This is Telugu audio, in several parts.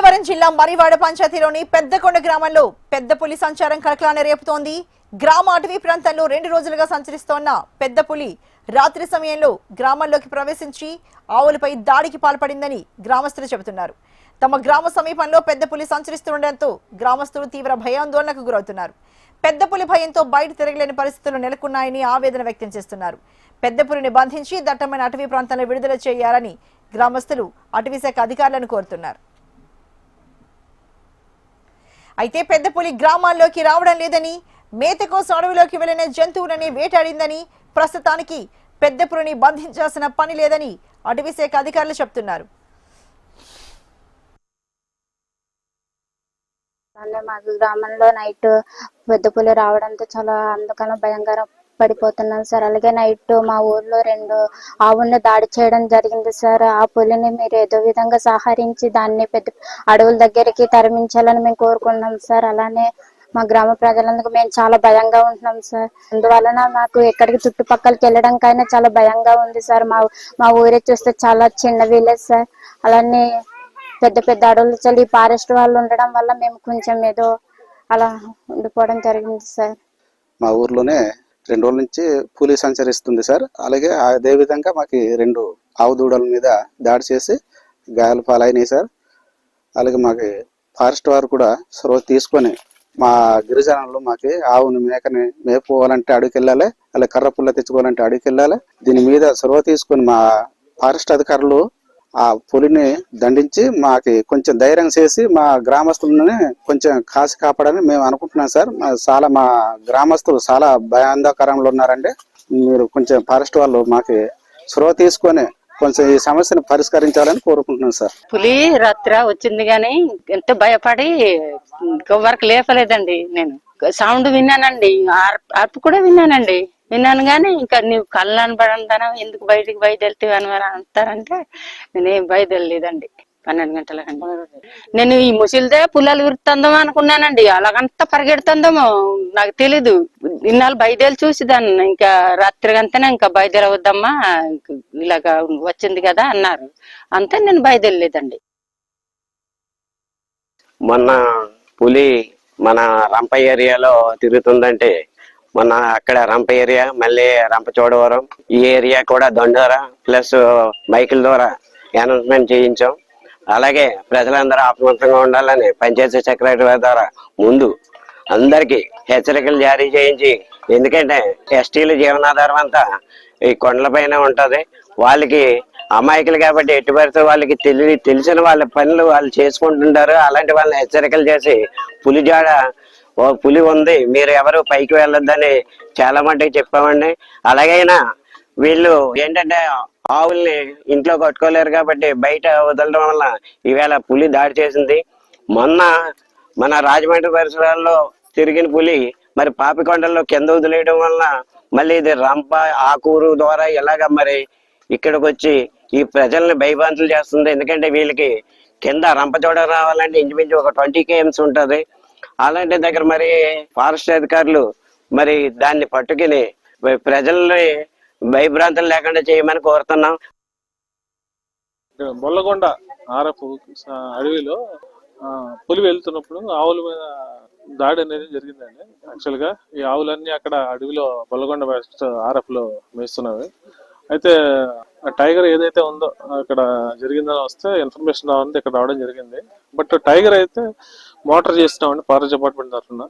అన్నవరం జిల్లా మరివాడ పంచాయతీలోని పెద్దకొండ గ్రామంలో పెద్ద పులి సంచారం కలకలాన్ని రేపుతోంది. గ్రామ అటవీ ప్రాంతంలో 2 రోజులుగా సంచరిస్తోన్న పెద్ద పులి రాత్రి సమయంలో గ్రామంలోకి ప్రవేశించి ఆవులపై దాడికి పాల్పడిందని గ్రామస్తులు చెబుతున్నారు. తమ గ్రామ సమీపంలో పెద్ద పులి సంచరిస్తుండటంతో గ్రామస్తులు తీవ్ర భయాందోళనకు గురవుతున్నారు. పెద్ద పులి భయంతో బయట తిరగలేని పరిస్థితులు నెలకొన్నాయని ఆవేదన వ్యక్తం చేస్తున్నారు. పెద్ద పులిని బంధించి దట్టమైన అటవీ ప్రాంతాల్లో విడుదల చేయాలని గ్రామస్తులు అటవీశాఖ అధికారులను కోరుతున్నారు. అయితే పెద్ద పులి గ్రామాల్లోకి రావడం లేదని, మేత కోసం అడవిలోకి వెళ్లిన జంతువులని వేటాడిందని, ప్రస్తుతానికి పెద్ద పులిని బంధించాల్సిన పని లేదని అటవీశాఖ అధికారులు చెప్తున్నారు. మాకు గ్రామంలో నైట్ పెద్ద పులి రావడంతో చాలా అందుకని భయంకర పడిపోతున్నాం సార్. అలాగే నైట్ మా ఊర్లో 2 ఆవుల్ని దాడి చేయడం జరిగింది సార్. ఆ పులిని మీరు ఏదో విధంగా సహకరించి దాన్ని పెద్ద అడవుల దగ్గరికి తరలించాలని మేము కోరుకున్నాం సార్. అలానే మా గ్రామ ప్రజలందుకు మేము చాలా భయంగా ఉంటున్నాం సార్. అందువలన మాకు ఎక్కడికి చుట్టుపక్కలకి వెళ్ళడానికైనా చాలా భయంగా ఉంది సార్. మా ఊరే చూస్తే చాలా చిన్న విలేజ్ సార్. అలానే పెద్ద పెద్ద అడవులు చల్లి ఫారెస్ట్ వాళ్ళు ఉండడం వల్ల మేము కొంచెం ఏదో అలా ఉండిపోవడం జరిగింది సార్. మా ఊర్లోనే 2 రోజుల నుంచి పులి సంచరిస్తుంది సార్. అలాగే అదే విధంగా మాకు 2 ఆవు దూడల మీద దాడి చేసి గాయాల పాలైనాయి సార్. అలాగే మాకు ఫారెస్ట్ వారు కూడా చొరవ తీసుకొని మా గిరిజనులు మాకు ఆవుని మేకని మేపుకోవాలంటే అడవికి వెళ్ళాలి, అలాగే కర్ర పుల్ల తెచ్చుకోవాలంటే అడవికి వెళ్ళాలి. దీని మీద చొరవ తీసుకొని మా ఫారెస్ట్ అధికారులు ఆ పులిని దండించి మాకి కొంచెం ధైర్యం చేసి మా గ్రామస్తులని కొంచెం కాసి కాపాడని మేము అనుకుంటున్నాం సార్. చాలా మా గ్రామస్తులు చాలా భయాందోకరంలో ఉన్నారండి. మీరు కొంచెం ఫారెస్ట్ వాళ్ళు మాకి చొరవ తీసుకొని కొంచెం ఈ సమస్యను పరిష్కరించాలని కోరుకుంటున్నాం సార్. పులి రాత్రి వచ్చింది గాని ఎంత భయపడి వరకు లేపలేదండి. నేను సౌండ్ విన్నానండి, అర్పు కూడా విన్నాను గానీ ఇంకా నీవు కళ్ళని పడంతానా ఎందుకు బయటికి బయలుదేళ్తావు అని అంటారంటే నేనేం బయలుదేరలేదండి. 12 గంటల కంటే నేను ఈ ముసిలిదే పుల్లలు విరుతుందో అనుకున్నానండి. అలాగంతా పరిగెడుతుందేమో నాకు తెలీదు. ఇన్నాళ్ళు బయలుదేరి చూసిదాన్ని. ఇంకా రాత్రి అంతనే ఇంకా బయలుదేరవద్దమ్మా ఇలాగా వచ్చింది కదా అన్నారు. అంతే నేను బయలుదేరలేదండి. మొన్న పులి మన రంప ఏరియాలో తిరుగుతుందంటే మొన్న అక్కడ రంప ఏరియా, మళ్ళీ రంపచోడవరం ఈ ఏరియా కూడా దొండోర ప్లస్ మైకుల ద్వారా అనౌన్స్మెంట్ చేయించాం. అలాగే ప్రజలందరూ అప్రమత్తంగా ఉండాలని పంచాయతీ సెక్రటరీ ద్వారా ముందు అందరికి హెచ్చరికలు జారీ చేయించి, ఎందుకంటే ఎస్టీల జీవనాధారం అంతా ఈ కొండలపైన ఉంటది. వాళ్ళకి అమాయకులు కాబట్టి ఎట్టి పడితే వాళ్ళకి తెలిసిన వాళ్ళ పనులు వాళ్ళు చేసుకుంటుంటారు. అలాంటి వాళ్ళని హెచ్చరికలు చేసి పులి ఉంది, మీరు ఎవరు పైకి వెళ్ళొద్దని చాలా మటుకు చెప్పామండి. అలాగైనా వీళ్ళు ఏంటంటే ఆవుల్ని ఇంట్లో కట్టుకోలేరు కాబట్టి బయట వదలడం వల్ల ఈవేళ పులి దాడి చేసింది. మొన్న మన రాజమండ్రి పరిసరాల్లో తిరిగిన పులి మరి పాపికొండల్లో కింద వదిలేయడం వల్ల మళ్ళీ ఇది రంప ఆకూరు ద్వారా ఎలాగ మరి ఇక్కడికి వచ్చి ఈ ప్రజల్ని భయభ్రాంతులు చేస్తుంది. ఎందుకంటే వీళ్ళకి కింద రంపచోడ రావాలంటే ఇంచుమించు ఒక 20 km ఉంటుంది. అలాంటి దగ్గర మరి ఫారెస్ట్ అధికారులు మరి దాన్ని పట్టుకుని ప్రజల్ని భయభ్రాంతులు లేకుండా చేయమని కోరుతున్నాం. బొల్లగొండ ఆరపు అడవిలో పులి వెళ్తున్నప్పుడు ఆవుల మీద దాడి అనేది జరిగిందండి. యాక్చువల్ గా ఈ ఆవులన్నీ అక్కడ అడవిలో బొల్లగొండ ఆరఫ్ లో మేస్తున్నవి. అయితే టైగర్ ఏదైతే ఉందో అక్కడ జరిగిందని వస్తే ఇన్ఫర్మేషన్ రావాలి ఇక్కడ రావడం జరిగింది. బట్ టైగర్ అయితే మోటార్ చేస్తున్నామండి ఫారెస్ట్ డిపార్ట్మెంట్ తరఫున.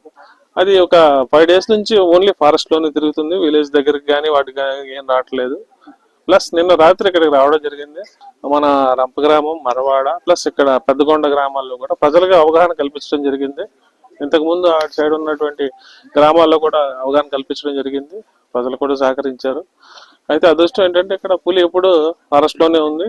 అది ఒక 5 days నుంచి ఓన్లీ ఫారెస్ట్ లోనే తిరుగుతుంది. విలేజ్ దగ్గరికి కానీ వాటికి కానీ ఏం రావట్లేదు. ప్లస్ నిన్న రాత్రి ఇక్కడికి రావడం జరిగింది. మన రంప గ్రామం, మరవాడ ప్లస్ ఇక్కడ పెద్దకొండ గ్రామాల్లో కూడా ప్రజలకు అవగాహన కల్పించడం జరిగింది. ఇంతకు ముందు ఆ సైడ్ ఉన్నటువంటి గ్రామాల్లో కూడా అవగాహన కల్పించడం జరిగింది. ప్రజలు కూడా సహకరించారు. అయితే అదృష్టం ఏంటంటే ఇక్కడ పులి ఎప్పుడు ఫారెస్ట్ లోనే ఉంది.